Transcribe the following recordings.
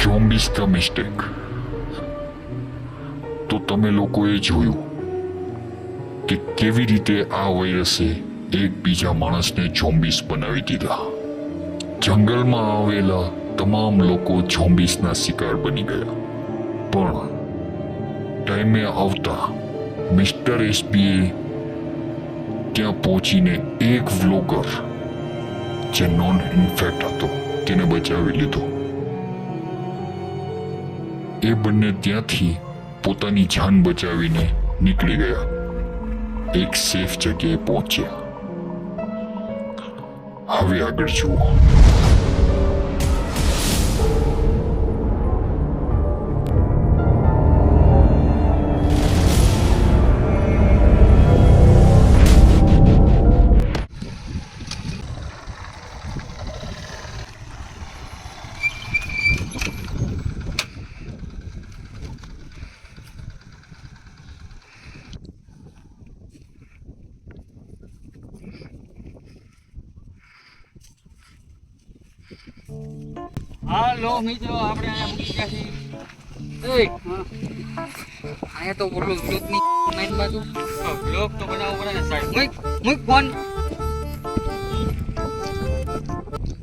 ઝોમ્બીઝ the mistake. તો તમે લોકોએ જોયું કે કેવી રીતે આ વાયરસે એકબીજા માણસને ઝોમ્બીઝ બનાવી દીધા. જંગલમાં આવેલા તમામ લોકો ઝોમ્બીઝના શિકાર બની ગયા. પણ ટાઈમે આવતા મિસ્ટર એસપીએ ત્યાં પહોંચીને એક વ્લોગર જે નોન ઇન્ફેક્ટ હતો તેને બચાવી લીધો. એ બંને ત્યાંથી પોતાની જાન બચાવીને નીકળી ગયા. એક સેફ જગ્યાએ પહોંચ્યા. હવે આગળ જુઓ. હાલો મિત્રો, આપણે અહીંયા મૂકી ગયા છીએ. અહીંયા તો બોલો બ્લોકની મેઇન બાજુ બ્લોક તો બનાવવો પડે ને સાઈડ. મૂક ફોન.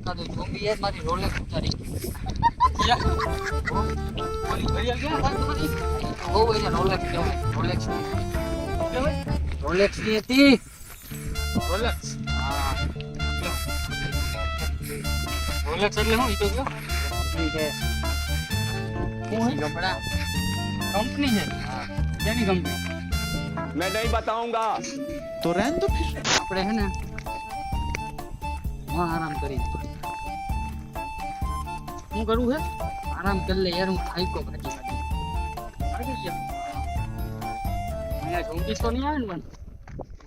કાતો ઝોમ્બી એસ માંથી રોલેક્સ ઉતારી ઓલી ઘડિયાળ કેમ વાત તમારી? બહુ એને રોલેક્સ કહેવાય. રોલેક્સ ની હતી. રોલેક્સ હા, રોલેક્સ એટલે શું? ઈ તો કયો કપડા કંપની છે. કેની કંપની मैं नहीं बताऊंगा तो रहने दो फिर. આપણે હે ને આરામ કરી. શું કરવું છે? આરામ કરી લે યાર. હું ખાઈકો ખાટી અહીંયા ઝોમ્બી તો નહીં આવે ને પણ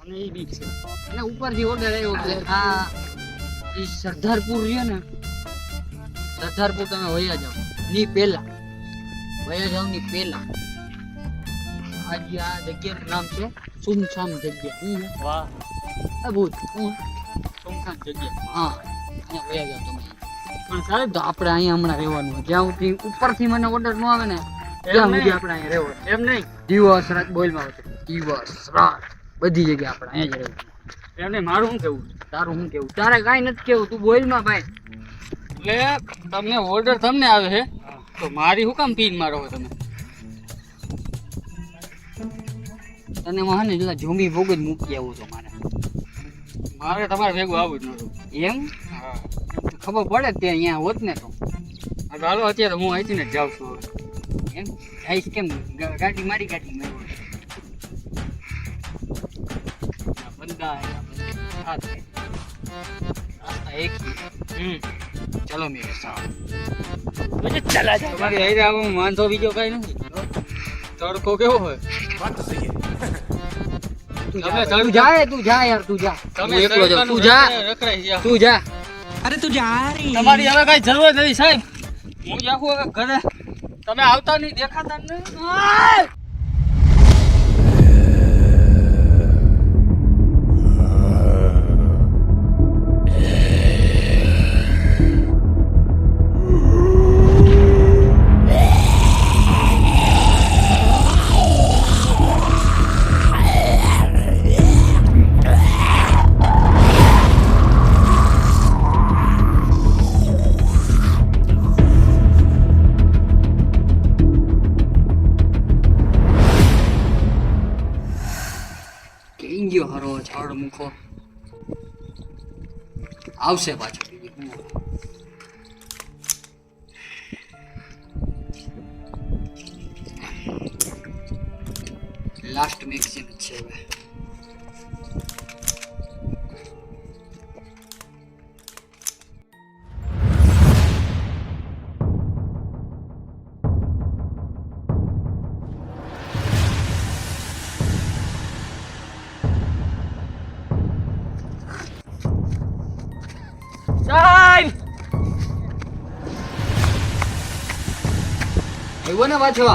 મને એ બીક છે. અને ઉપરથી ઓર્ડર આવ્યો કે આ ઈ સરદારપુર રહ્યો ને, સરદારપુર તમે વયા જાઓ ની પહેલા. વયા જાવ ની પહેલા આજે આ જગ્યાનું નામ છે સુમસામ જગ્યા. હું વાહ આ ભૂત હું સુમસામ જગ્યા. હા, અહીંયા વયા જાવ તમે. પણ સાહેબ તો આપણે અહીંયા હમણાં રહેવાનું. જ્યાં સુધી ઉપરથી મને ઓર્ડર ન આવે ને ત્યાં સુધી આપણે અહીંયા રહેવાનું. એમ નહીં, દિવસ રાત બોલમાં આવશે. દિવસ રાત બધી જગ્યાએ આપણે અહીંયા જ રહેવું. એમ નહીં, મારું શું કેવું, તારું શું કેવું? તારે કાંઈ નથી કેવું, તું બોલમાં ભાઈ. એટલે તમને ઓર્ડર તમને આવે છે તો મારી શું કામ પીન મારો તમે? તને માં ને એટલા ઝોમ્બી ભોગ જ મૂકી આવું છો. મારે તમારે ભેગું આવું જ નતું. એમ ખબર પડે તે અહીંયા હોત ને તો. હાલો અત્યારે હું અહીંથી ને જ જાઉં છું. એમ આઈશ કેમ? ગાડી મારી બંદા એક ચલો મેરે સાથ ચલા જા. તમારી હારે આવો વાંધો બીજો કઈ નથી. તડકો કેવો હોય? વાત તો સહી છે. તું જા તું જા યાર, તું જા. તમે એકલો જાવ. તું જા રખરાઈ જા. તું જા. अरे तू जा रही. તમારી હવે કઈ જરૂર નથી સાહેબ. હું જાઉં હવે ઘરે. તમે આવતા નહીં, દેખાતા નહીં. ગયો હરો છાડ મૂકો આવશે પાછો. લાસ્ટ મેક્સિમ છે હવે. સાહેબ આવ્યો ને પાછો.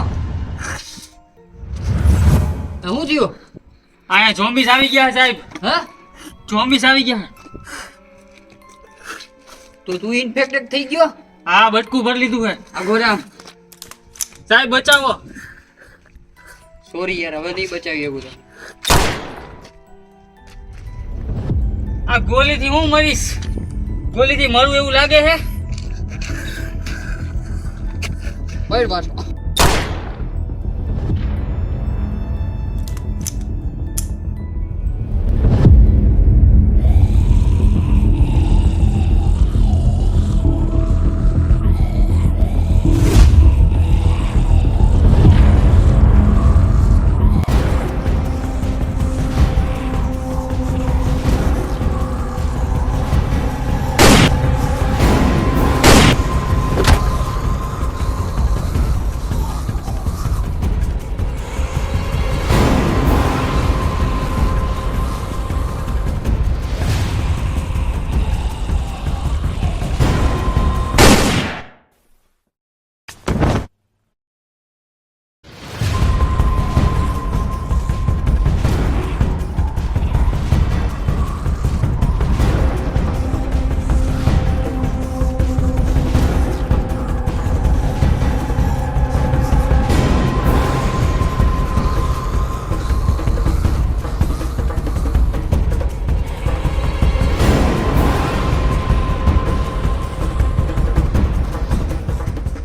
શું થયું? અહીંયા ઝોમ્બીસ આવી ગયા સાહેબ. હા, ઝોમ્બીસ આવી ગયા. તો તું ઇન્ફેક્ટેડ થઈ ગયો? આ બટકું ભરી લીધું હે. આ ગોરામ સાહેબ બચાવો. સોરી યાર, હવે નહીં બચાવી એવું તો. આ ગોલીથી હું મરીશ. ગોલીથી મરું એવું લાગે હે. બળ પાછો.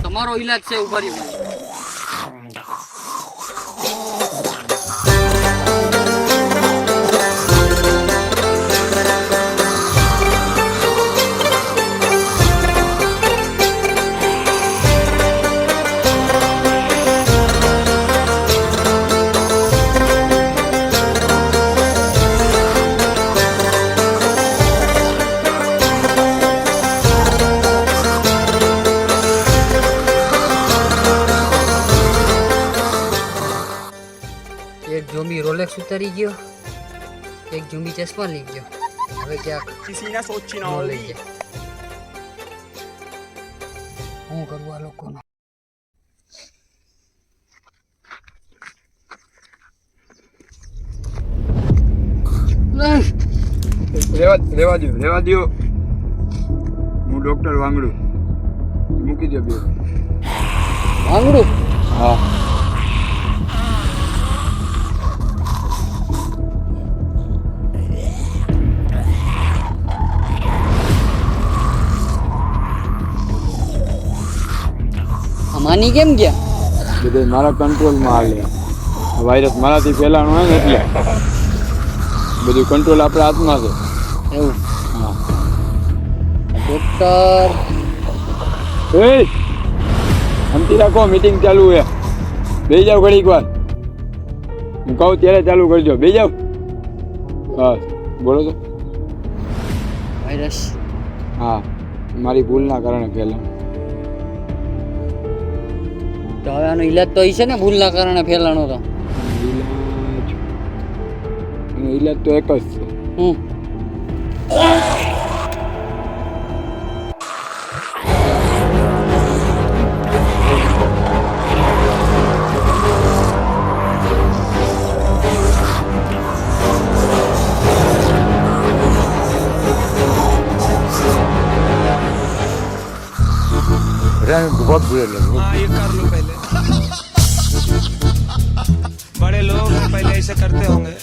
તમારો ઈલાજ છે, ઉભા રહ્યો. એક ઝોમ્બી રોલેક્સ ઉતારી ગયો, એક ઝોમ્બી ચશ્મા લઈ ગયો. હવે ક્યાંક किसी ने सोची ना નો होगी લઈ જાય. શું કરવું આ લોકોનું? રેવા દો. હું ડોક્ટર વાંગડું મૂકી દો બે. વાંગડું હા. માની કેમ ગયા? બધું મારા કંટ્રોલમાં હાલે. વાયરસ મારાથી ફેલાણો હોય ને એટલે બધું કંટ્રોલ આપણા હાથમાં છે. એવું હા. ડોક્ટર એ શાંતિ રાખો, મીટિંગ ચાલુ છે. બેસી જાઓ ઘડીક વાર. હું કહું ત્યારે ચાલુ કરજો. બેસી જાઓ. હા બોલો તો. વાયરસ હા, મારી ભૂલના કારણે ફેલાણ. તો હવે આનો ઈલાજ તો છે ને, ભૂલના કારણે ફેલાણો તો. ઈલાજ તો એક જ છે. હું बहुत बुरे लगे. हाँ ये कर लो पहले. बड़े लोग हैं, पहले ऐसे करते होंगे.